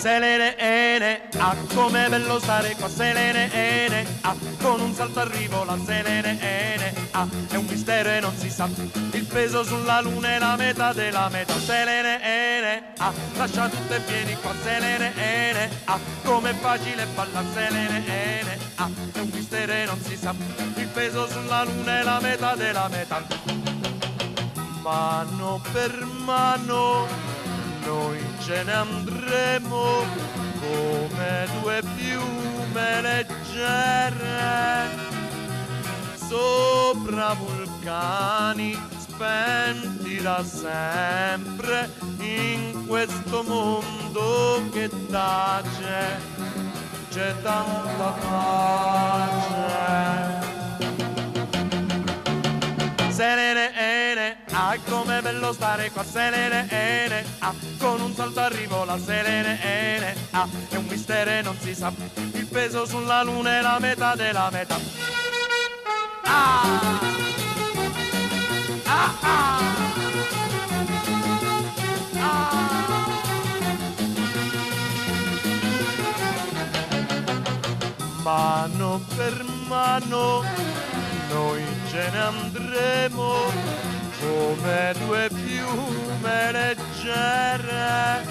Selene Ene, ah com'è bello stare qua, Selene Ene, ah con un salto arrivo la Selene Ene, ah è un mistero e non si sa il peso sulla luna e la metà della metà. Selene Ene, ah lascia tutto e vieni qua, Selene Ene, ah com'è facile ballare, Selene Ene, ah è un mistero e non si sa il peso sulla luna e la metà della metà. Mano per mano noi ce ne andremo come due piume leggere sopra vulcani spenti da sempre in questo mondo che tace, c'è tanta pace. Selene Ene, ah com'è bello stare qua, Selene Ene, ah con un salto arrivo la Selene Ene, ah è un mistero e non si sa il peso sulla luna e la metà della metà. Ah! Ah ah! Ah! Mano per mano noi ce ne andremo come due piume leggere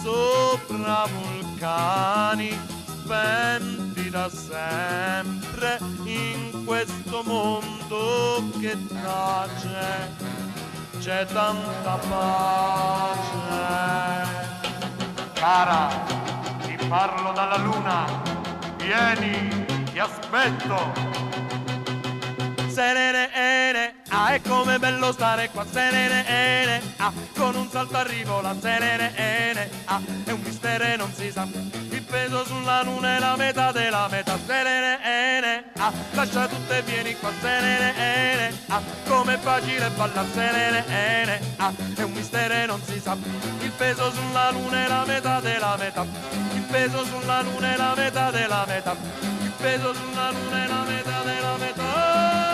sopra vulcani spenti da sempre in questo mondo che tace, c'è tanta pace. Cara, ti parlo dalla luna, vieni, ti aspetto. Selene Ene, ah è come bello stare qua, Selene Ene, ah con un salto arrivo la Selene Ene, ah è un mistero e non si sa il peso sulla luna e la metà della metà. Selene Ene, ah lascia tutto e vieni qua, Selene Ene, ah com'è facile ballare, Selene Ene, ah è un mistero e non si sa il peso sulla luna e la metà della metà, il peso sulla luna e la metà della metà, il peso sulla luna e la metà della metà.